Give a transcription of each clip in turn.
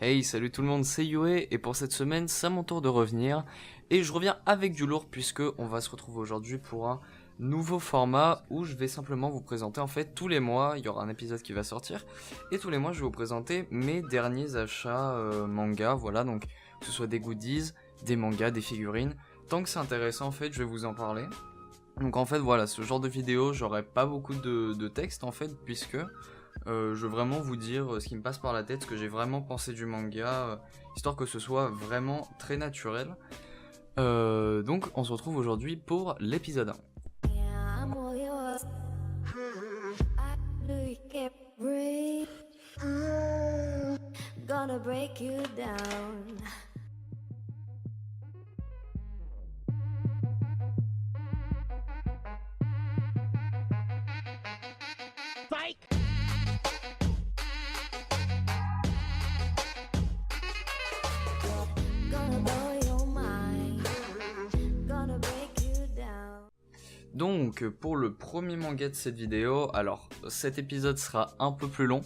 Hey, salut tout le monde, c'est Yoé et pour cette semaine, c'est à mon tour de revenir et je reviens avec du lourd puisque on va se retrouver aujourd'hui pour un nouveau format où je vais simplement vous présenter en fait tous les mois, il y aura un épisode qui va sortir et tous les mois je vais vous présenter mes derniers achats manga, voilà, donc que ce soit des goodies, des mangas, des figurines, tant que c'est intéressant en fait je vais vous en parler. Donc en fait voilà, ce genre de vidéo, j'aurai pas beaucoup de texte en fait puisque je veux vraiment vous dire ce qui me passe par la tête, ce que j'ai vraiment pensé du manga, histoire que ce soit vraiment très naturel. Donc on se retrouve aujourd'hui pour l'épisode 1. Yeah, I'm all yours. I do keep breathe. Gonna break you down. Gonna blow your mind. Gonna break you down. Donc pour le premier manga de cette vidéo, alors cet épisode sera un peu plus long,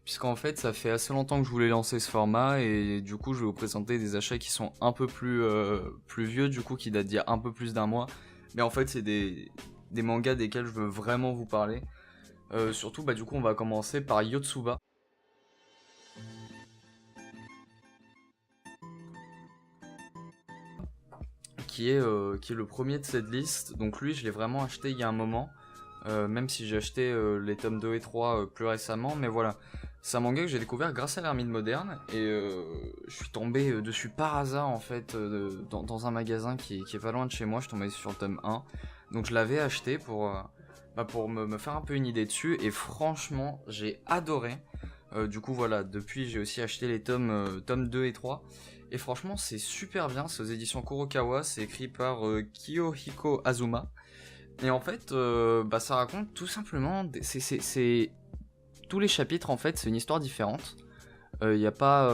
puisqu'en fait ça fait assez longtemps que je voulais lancer ce format, et du coup je vais vous présenter des achats qui sont un peu plus vieux, du coup qui datent d'il y a un peu plus d'un mois, mais en fait c'est des mangas desquels je veux vraiment vous parler. Surtout du coup on va commencer par Yotsuba. Qui est le premier de cette liste. Donc lui je l'ai vraiment acheté il y a un moment, même si j'ai acheté les tomes 2 et 3 plus récemment, mais voilà. C'est un manga que j'ai découvert grâce à l'Hermine Moderne, et je suis tombé dessus par hasard en fait, dans un magasin qui est pas loin de chez moi. Je suis tombé sur le tome 1, donc je l'avais acheté pour me faire un peu une idée dessus, et franchement j'ai adoré. Du coup voilà, depuis j'ai aussi acheté les tomes 2 et 3, et franchement c'est super bien, c'est aux éditions Kurokawa, c'est écrit par Kiyohiko Azuma, et en fait ça raconte tout simplement, c'est tous les chapitres en fait c'est une histoire différente, il n'y a pas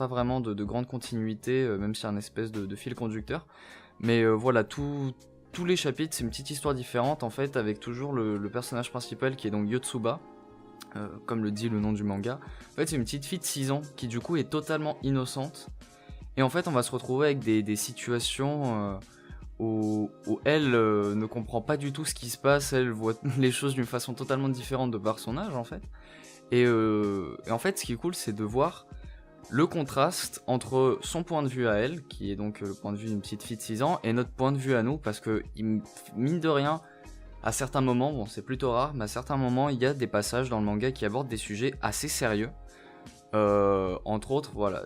vraiment de grande continuité, même s'il y a un espèce de fil conducteur, mais voilà, tous les chapitres c'est une petite histoire différente en fait, avec toujours le personnage principal qui est donc Yotsuba. Comme le dit le nom du manga, en fait c'est une petite fille de 6 ans qui du coup est totalement innocente, et en fait on va se retrouver avec des situations où elle ne comprend pas du tout ce qui se passe, elle voit les choses d'une façon totalement différente de par son âge en fait, et en fait ce qui est cool c'est de voir le contraste entre son point de vue à elle, qui est donc le point de vue d'une petite fille de 6 ans, et notre point de vue à nous, parce que mine de rien, à certains moments, bon c'est plutôt rare, mais à certains moments il y a des passages dans le manga qui abordent des sujets assez sérieux. Entre autres, voilà,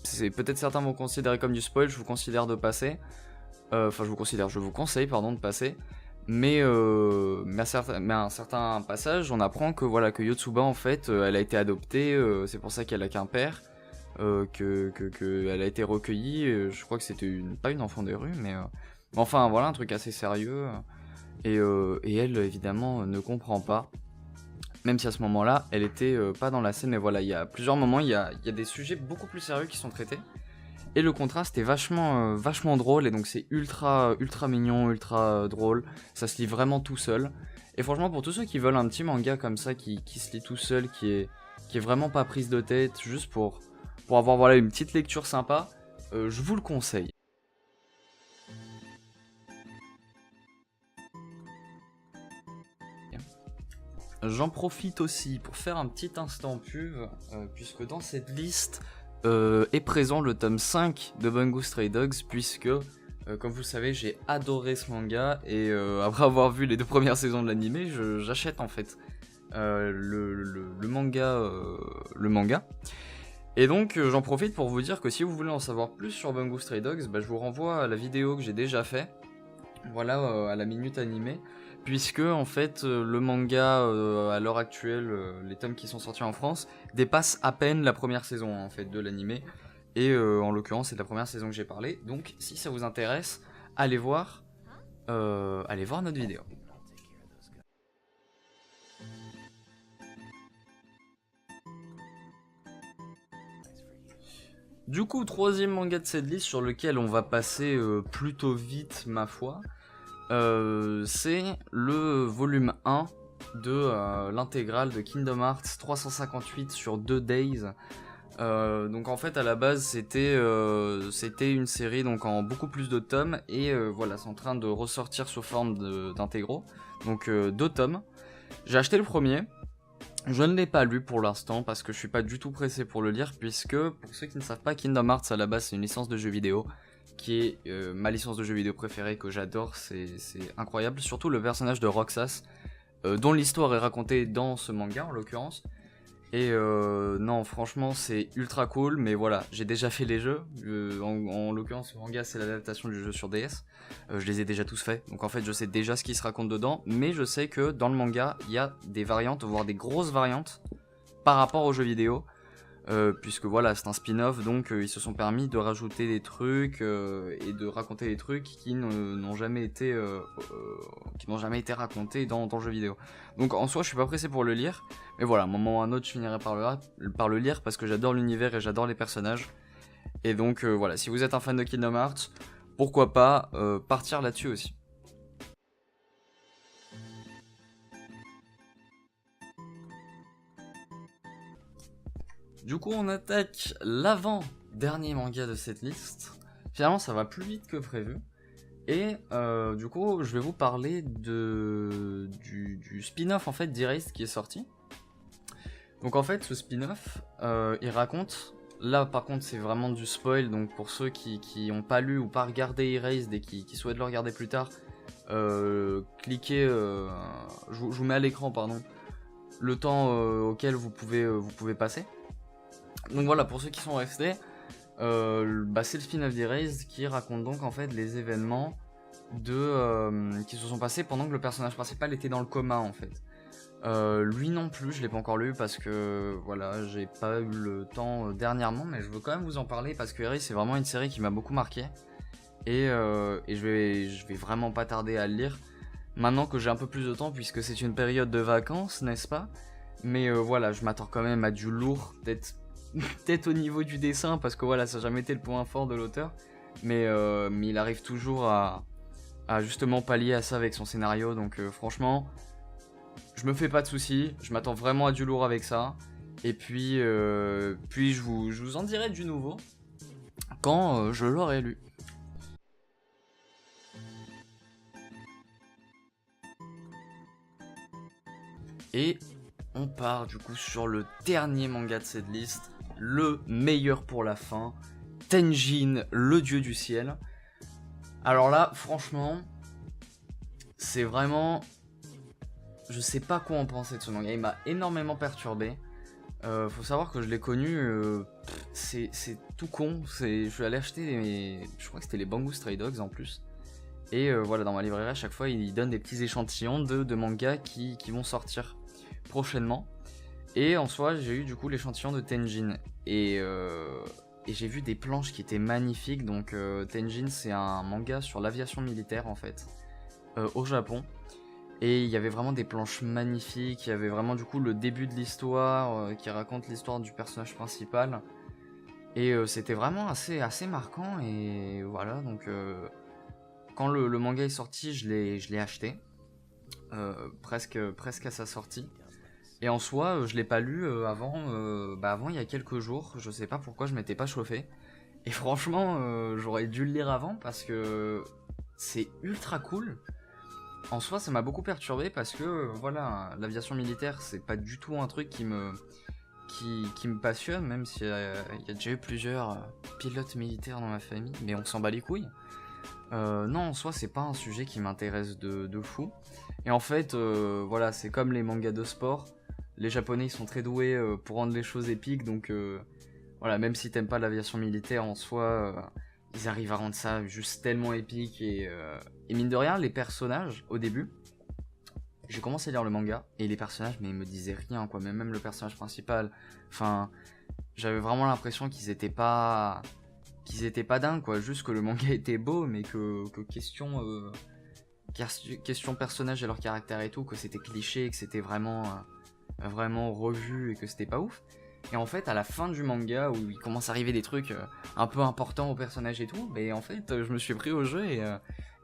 c'est peut-être certains vont considérer comme du spoil, je vous considère de passer. Enfin je vous conseille pardon de passer. Mais à un certain passage, on apprend que voilà, que Yotsuba en fait, elle a été adoptée, c'est pour ça qu'elle a qu'un père, que elle a été recueillie. Je crois que c'était pas une enfant des rues, mais enfin voilà, un truc assez sérieux. Et elle, évidemment, ne comprend pas. Même si à ce moment-là, elle était pas dans la scène, mais voilà, il y a plusieurs moments, il y a des sujets beaucoup plus sérieux qui sont traités. Et le contraste est vachement drôle, et donc c'est ultra mignon, ultra drôle. Ça se lit vraiment tout seul. Et franchement, pour tous ceux qui veulent un petit manga comme ça, qui se lit tout seul, qui est vraiment pas prise de tête, juste pour avoir voilà, une petite lecture sympa, je vous le conseille. J'en profite aussi pour faire un petit instant pub, puisque dans cette liste est présent le tome 5 de Bungo Stray Dogs, puisque, comme vous le savez, j'ai adoré ce manga, et après avoir vu les 2 premières saisons de l'anime, j'achète en fait le manga. Et donc j'en profite pour vous dire que si vous voulez en savoir plus sur Bungo Stray Dogs, je vous renvoie à la vidéo que j'ai déjà fait, voilà, à la minute animée, puisque en fait le manga à l'heure actuelle, les tomes qui sont sortis en France dépassent à peine la première saison en fait de l'animé, et en l'occurrence c'est de la première saison que j'ai parlé, donc si ça vous intéresse, allez voir notre vidéo. Du coup, troisième manga de cette liste sur lequel on va passer plutôt vite ma foi, c'est le volume 1 de l'intégrale de Kingdom Hearts 358 sur 2 days. Donc en fait à la base c'était une série donc en beaucoup plus de tomes et voilà c'est en train de ressortir sous forme d'intégraux, donc 2 tomes. J'ai acheté le premier, je ne l'ai pas lu pour l'instant parce que je suis pas du tout pressé pour le lire, puisque pour ceux qui ne savent pas, Kingdom Hearts à la base c'est une licence de jeux vidéo qui est ma licence de jeux vidéo préférée, que j'adore, c'est incroyable, surtout le personnage de Roxas dont l'histoire est racontée dans ce manga en l'occurrence. Et non, franchement, c'est ultra cool, mais voilà, j'ai déjà fait les jeux. En l'occurrence, le manga, c'est l'adaptation du jeu sur DS. Je les ai déjà tous faits, donc en fait, je sais déjà ce qui se raconte dedans, mais je sais que dans le manga, il y a des variantes, voire des grosses variantes, par rapport aux jeux vidéo. Puisque voilà, c'est un spin-off, donc ils se sont permis de rajouter des trucs et de raconter des trucs qui n'ont jamais été racontés dans le jeu vidéo. Donc en soi, je suis pas pressé pour le lire, mais voilà, à un moment ou à un autre, je finirai par le lire parce que j'adore l'univers et j'adore les personnages. Et donc voilà, si vous êtes un fan de Kingdom Hearts, pourquoi pas partir là-dessus aussi. Du coup, on attaque l'avant-dernier manga de cette liste. Finalement, ça va plus vite que prévu. Et du coup, je vais vous parler du spin-off en fait d'Erased qui est sorti. Donc en fait, ce spin-off, il raconte... Là, par contre, c'est vraiment du spoil. Donc pour ceux qui n'ont pas lu ou pas regardé Erased et qui souhaitent le regarder plus tard, cliquez... je vous mets à l'écran, pardon. Le temps auquel vous pouvez passer. Donc voilà, pour ceux qui sont restés, c'est le spin-off d'Erased qui raconte donc en fait les événements qui se sont passés pendant que le personnage principal était dans le coma en fait. Lui non plus, je l'ai pas encore lu parce que voilà, j'ai pas eu le temps dernièrement, mais je veux quand même vous en parler parce que Erased c'est vraiment une série qui m'a beaucoup marqué et je vais vraiment pas tarder à le lire maintenant que j'ai un peu plus de temps puisque c'est une période de vacances, n'est-ce pas? Mais voilà, je m'attends quand même à du lourd, peut-être au niveau du dessin, parce que voilà, ça n'a jamais été le point fort de l'auteur, mais il arrive toujours à justement pallier à ça avec son scénario, donc franchement, je me fais pas de soucis, je m'attends vraiment à du lourd avec ça, et puis je vous en dirai du nouveau quand je l'aurai lu. Et on part du coup sur le dernier manga de cette liste, le meilleur pour la fin, Tenjin, le dieu du ciel. Alors là, franchement, c'est vraiment... Je sais pas quoi en penser de ce manga, il m'a énormément perturbé. Faut savoir que je l'ai connu, c'est tout con, je suis allé acheter, je crois que c'était les Bamboo Stray Dogs en plus. Et voilà, dans ma librairie, à chaque fois, ils donnent des petits échantillons de mangas qui vont sortir prochainement. Et en soi, j'ai eu du coup l'échantillon de Tenjin. Et j'ai vu des planches qui étaient magnifiques. Donc Tenjin, c'est un manga sur l'aviation militaire en fait, au Japon. Et il y avait vraiment des planches magnifiques. Il y avait vraiment du coup le début de l'histoire qui raconte l'histoire du personnage principal. Et c'était vraiment assez marquant. Et voilà, donc quand le manga est sorti, je l'ai acheté. Presque à sa sortie. Et en soi, je l'ai pas lu avant il y a quelques jours. Je sais pas pourquoi je m'étais pas chauffé. Et franchement, j'aurais dû le lire avant parce que c'est ultra cool. En soi, ça m'a beaucoup perturbé parce que voilà, l'aviation militaire, c'est pas du tout un truc qui me passionne, même s'il y a déjà eu plusieurs pilotes militaires dans ma famille, mais on s'en bat les couilles. Non, en soi, c'est pas un sujet qui m'intéresse de fou. Et en fait, voilà, c'est comme les mangas de sport. Les Japonais, ils sont très doués pour rendre les choses épiques, donc voilà, même si t'aimes pas l'aviation militaire en soi, ils arrivent à rendre ça juste tellement épique. Et mine de rien, les personnages, au début, j'ai commencé à lire le manga, et les personnages, mais ils me disaient rien, quoi. Mais même le personnage principal, enfin, j'avais vraiment l'impression qu'ils étaient pas dingues, quoi. Juste que le manga était beau, mais que question personnage et leur caractère et tout, que c'était cliché, que c'était vraiment revu et que c'était pas ouf. Et en fait, à la fin du manga, où il commence à arriver des trucs un peu importants aux personnages et tout, mais en fait, je me suis pris au jeu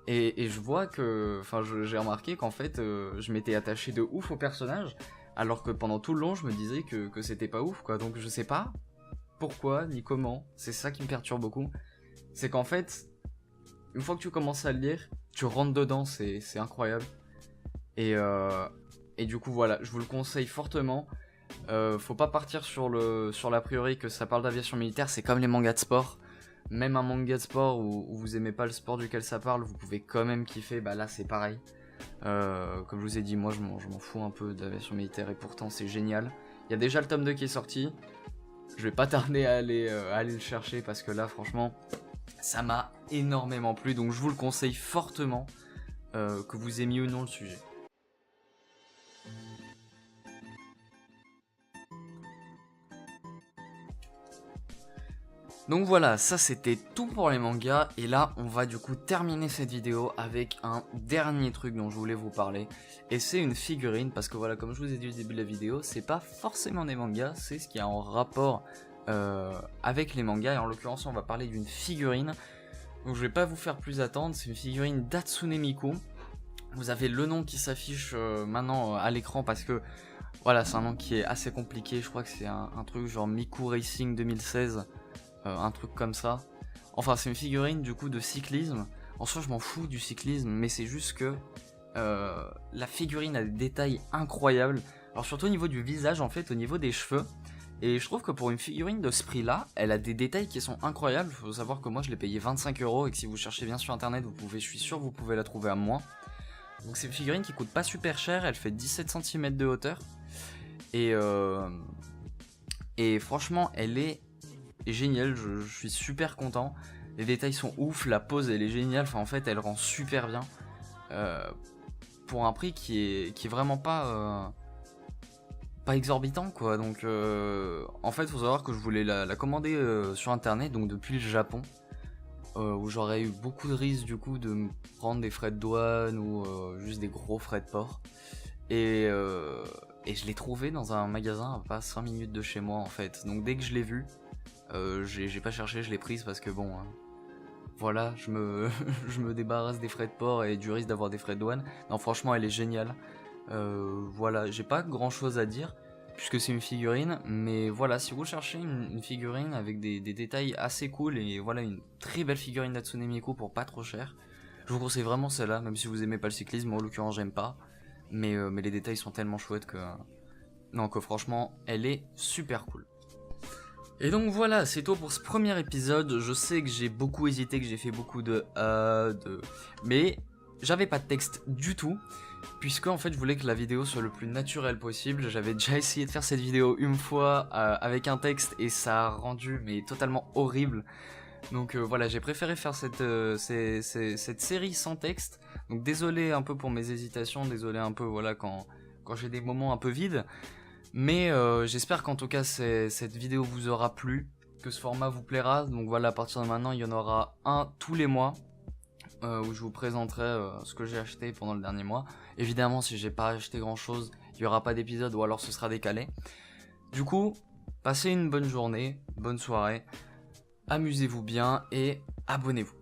et je vois que, enfin, j'ai remarqué qu'en fait, je m'étais attaché de ouf aux personnages, alors que pendant tout le long, je me disais que c'était pas ouf, quoi. Donc je sais pas pourquoi ni comment, c'est ça qui me perturbe beaucoup. C'est qu'en fait, une fois que tu commences à le lire, tu rentres dedans, c'est incroyable. Et du coup voilà, je vous le conseille fortement. Faut pas partir sur l'a priori que ça parle d'aviation militaire, c'est comme les mangas de sport. Même un manga de sport où vous aimez pas le sport duquel ça parle, vous pouvez quand même kiffer, bah là c'est pareil. Comme je vous ai dit, moi je m'en fous un peu d'aviation militaire et pourtant c'est génial. Il y a déjà le tome 2 qui est sorti, je vais pas tarder à aller le chercher parce que là franchement ça m'a énormément plu, donc je vous le conseille fortement, que vous aimiez ou non le sujet. Donc voilà, ça c'était tout pour les mangas, et là on va du coup terminer cette vidéo avec un dernier truc dont je voulais vous parler, et c'est une figurine, parce que voilà, comme je vous ai dit au début de la vidéo, c'est pas forcément des mangas, c'est ce qui est en rapport avec les mangas, et en l'occurrence on va parler d'une figurine, donc je vais pas vous faire plus attendre, c'est une figurine d'Hatsune Miku. Vous avez le nom qui s'affiche maintenant à l'écran parce que voilà, c'est un nom qui est assez compliqué, je crois que c'est un truc genre Miku Racing 2016. Un truc comme ça. Enfin, c'est une figurine du coup de cyclisme. En soi, je m'en fous du cyclisme, mais c'est juste que la figurine a des détails incroyables. Alors, surtout au niveau du visage, en fait, au niveau des cheveux. Et je trouve que pour une figurine de ce prix-là, elle a des détails qui sont incroyables. Il faut savoir que moi, je l'ai payé 25€ et que si vous cherchez bien sur internet, je suis sûr que vous pouvez la trouver à moins. Donc, c'est une figurine qui coûte pas super cher. Elle fait 17 cm de hauteur. Et franchement, elle est génial, je suis super content. Les détails sont ouf, la pose elle est géniale, enfin en fait elle rend super bien pour un prix qui est vraiment pas exorbitant quoi. Donc en fait faut savoir que je voulais la commander sur internet, donc depuis le Japon, où j'aurais eu beaucoup de risques du coup de me prendre des frais de douane ou juste des gros frais de port, et je l'ai trouvé dans un magasin à pas 5 minutes de chez moi en fait. Donc dès que je l'ai vu, j'ai pas cherché, je l'ai prise parce que bon, voilà, je me débarrasse des frais de port et du risque d'avoir des frais de douane. Non, franchement, elle est géniale. Voilà, j'ai pas grand chose à dire puisque c'est une figurine, mais voilà, si vous cherchez une figurine avec des détails assez cool et voilà, une très belle figurine d'Hatsune Miku pour pas trop cher, je vous conseille vraiment celle-là, même si vous aimez pas le cyclisme. Moi, en l'occurrence, j'aime pas, mais les détails sont tellement chouettes que non, que franchement, elle est super cool. Et donc voilà, c'est tout pour ce premier épisode. Je sais que j'ai beaucoup hésité, que j'ai fait beaucoup mais j'avais pas de texte du tout, puisque en fait je voulais que la vidéo soit le plus naturelle possible. J'avais déjà essayé de faire cette vidéo une fois avec un texte et ça a rendu mais totalement horrible. Donc voilà, j'ai préféré faire cette série sans texte. Donc désolé un peu pour mes hésitations, désolé un peu voilà quand j'ai des moments un peu vides. Mais j'espère qu'en tout cas cette vidéo vous aura plu, que ce format vous plaira. Donc voilà, à partir de maintenant il y en aura un tous les mois où je vous présenterai ce que j'ai acheté pendant le dernier mois. Évidemment, si j'ai pas acheté grand chose, il n'y aura pas d'épisode ou alors ce sera décalé. Du coup, passez une bonne journée, bonne soirée, amusez-vous bien et abonnez-vous.